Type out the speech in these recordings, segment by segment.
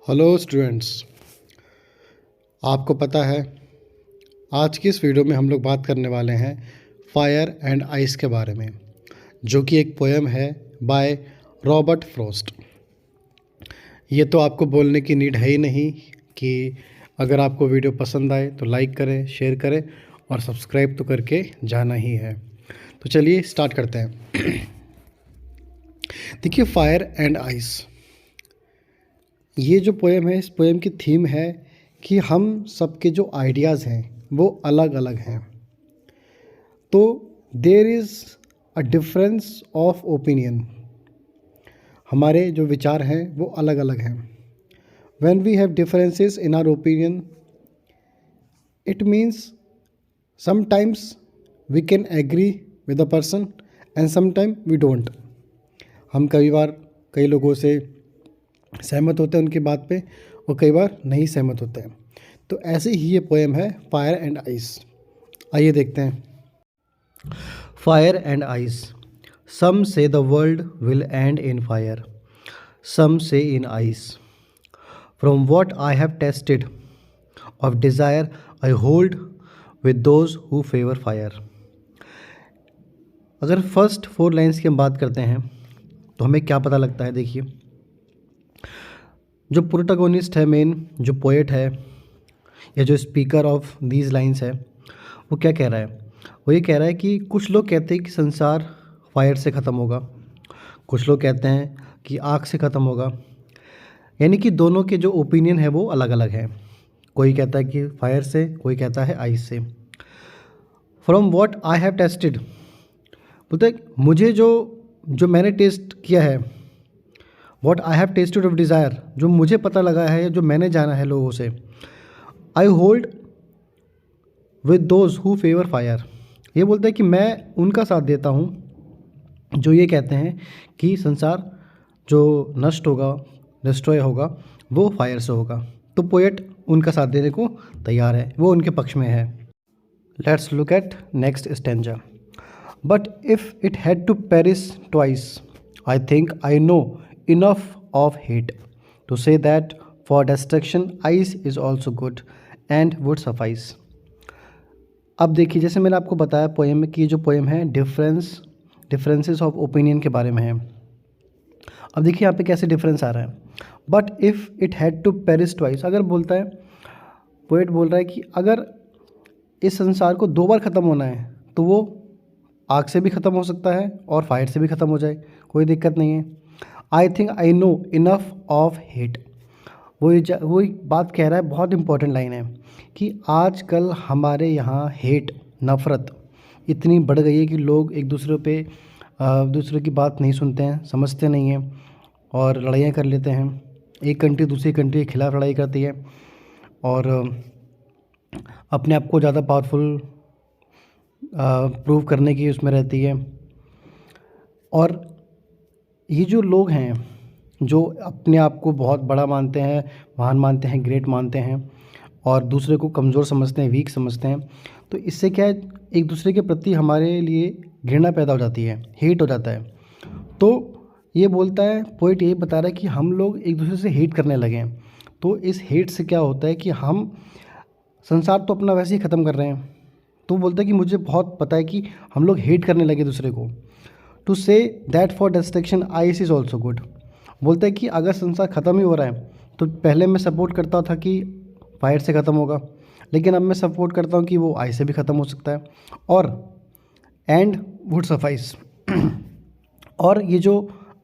Hello students, आपको पता है आज की इस वीडियो में हम लोग बात करने वाले हैं फायर एंड आइस के बारे में, जो कि एक पोएम है बाय रॉबर्ट फ्रॉस्ट। ये तो आपको बोलने की नीड है ही नहीं कि अगर आपको वीडियो पसंद आए तो लाइक करें, शेयर करें और सब्सक्राइब तो करके जाना ही है। तो चलिए स्टार्ट करते हैं। देखिए, फायर एंड आइस, ये जो पोएम है, इस पोएम की थीम है कि हम सबके जो आइडियाज़ हैं वो अलग अलग हैं। तो there is a difference of opinion, हमारे जो विचार हैं वो अलग अलग हैं। When we have differences in our opinion, it means sometimes we can agree with a person and sometime we don't. हम कई बार कई लोगों से सहमत होते हैं उनकी बात पे और कई बार नहीं सहमत होते हैं। तो ऐसे ही ये पोएम है फायर एंड आइस। आइए देखते हैं। Fire and ice, some say the world will end in fire, some say in ice. From what I have tested of desire I hold with those who favour fire. अगर first 4 lines की हम बात करते हैं तो हमें क्या पता लगता है। देखिए, जो प्रोटोगोनिस्ट है, मेन जो पोएट है या जो स्पीकर ऑफ दीज लाइन्स है, वो क्या कह रहा है? वो ये कह रहा है कि कुछ लोग कहते हैं कि संसार फायर से ख़त्म होगा, कुछ लोग कहते हैं कि आग से ख़त्म होगा। यानी कि दोनों के जो ओपिनियन है वो अलग अलग हैं। कोई कहता है कि फायर से, कोई कहता है आइस से। From what I have tested, बोलते हैं मुझे जो मैंने टेस्ट किया है, what I have tested of desire, जो मुझे पता लगा है, जो मैंने जाना है लोगों से, आई hold with those who favour fire. ये बोलता है कि मैं उनका साथ देता हूँ जो ये कहते हैं कि संसार जो नष्ट होगा, डिस्ट्रॉय होगा, वो फायर से होगा। तो पोएट उनका साथ देने को तैयार है, वो उनके पक्ष में है। Let's look at next stanza. But if it had to perish twice, I think I know enough of hate to say that for destruction ice is also good and would suffice. अब देखिए, जैसे मैंने आपको बताया poem में कि जो poem है डिफरेंसेस ऑफ ओपिनियन के बारे में है। अब देखिए यहाँ पे कैसे डिफरेंस आ रहा है। But if it had to perish twice, अगर बोलता है, पोएट बोल रहा है कि अगर इस संसार को 2 बार ख़त्म होना है तो वो आग से भी ख़त्म हो सकता है और फायर से भी ख़त्म हो जाए, कोई दिक्कत नहीं है। आई think I know enough of hate, वो बात कह रहा है, बहुत इंपॉर्टेंट लाइन है कि आजकल हमारे यहाँ हेट, नफ़रत इतनी बढ़ गई है कि लोग एक दूसरे की बात नहीं सुनते हैं, समझते नहीं हैं और लड़ाइयाँ कर लेते हैं। एक कंट्री दूसरी कंट्री के खिलाफ़ लड़ाई करती है और अपने आप को ज़्यादा पावरफुल प्रूव करने की उसमें रहती है। और ये जो लोग हैं जो अपने आप को बहुत बड़ा मानते हैं, महान मानते हैं, ग्रेट मानते हैं और दूसरे को कमज़ोर समझते हैं, वीक समझते हैं, तो इससे क्या है, एक दूसरे के प्रति हमारे लिए घृणा पैदा हो जाती है, हेट हो जाता है। तो ये बोलता है, पोएट ये बता रहा है कि हम लोग एक दूसरे से हेट करने लगे हैं। तो इस हेट से क्या होता है कि हम संसार तो अपना वैसे ही ख़त्म कर रहे हैं। तो बोलता है कि मुझे बहुत पता है कि हम लोग हेट करने लगे दूसरे को। To say that for destruction ice is also good, बोलता है कि अगर संसार ख़त्म ही हो रहा है तो पहले मैं सपोर्ट करता था कि फायर से ख़त्म होगा, लेकिन अब मैं सपोर्ट करता हूँ कि वो आइस से भी ख़त्म हो सकता है और एंड वुड सफाइस। और ये जो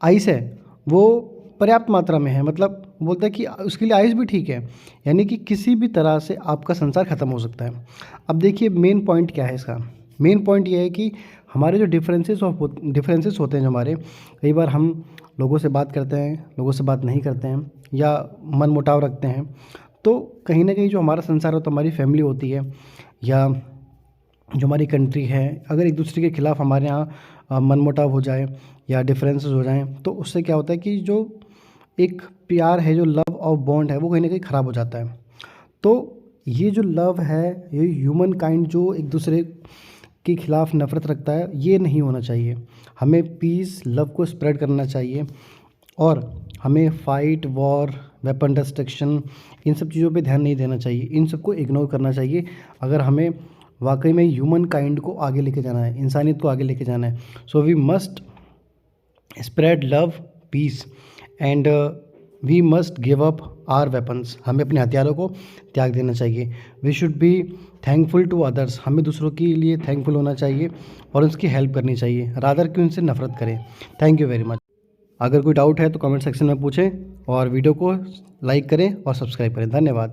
आइस है वो पर्याप्त मात्रा में है, मतलब बोलता है कि उसके लिए आइस भी ठीक है, यानी कि किसी भी तरह से आपका संसार ख़त्म हो सकता है। अब देखिए मेन पॉइंट क्या है इसका। मेन पॉइंट ये है कि हमारे जो डिफरेंसेस होते हैं, जो हमारे, कई बार हम लोगों से बात करते हैं, लोगों से बात नहीं करते हैं या मन मुटाव रखते हैं, तो कहीं ना कहीं जो हमारा संसार होता है, हमारी फैमिली होती है या जो हमारी कंट्री है, अगर एक दूसरे के खिलाफ़ हमारे यहाँ मन मुटाव हो जाए या डिफरेंसेस हो जाएं, तो उससे क्या होता है कि जो एक प्यार है, जो लव और बॉन्ड है, वो कहीं ना कहीं ख़राब हो जाता है। तो ये जो लव है, ये ह्यूमन काइंड जो एक दूसरे के खिलाफ़ नफ़रत रखता है, ये नहीं होना चाहिए। हमें पीस, लव को स्प्रेड करना चाहिए और हमें फाइट, वॉर वेपन डिस्ट्रक्शन, इन सब चीज़ों पे ध्यान नहीं देना चाहिए, इन सबको इग्नोर करना चाहिए अगर हमें वाकई में ह्यूमन काइंड को आगे लेके जाना है, इंसानियत को आगे लेके जाना है। So we must spread love, peace and we must give up our weapons. हमें अपने हथियारों को त्याग देना चाहिए। We should be thankful to others. हमें दूसरों के लिए थैंकफुल होना चाहिए और उसकी हेल्प करनी चाहिए, रादर कि उनसे नफरत करें। Thank you very much. अगर कोई डाउट है तो कमेंट सेक्शन में पूछें और वीडियो को लाइक करें और सब्सक्राइब करें। धन्यवाद।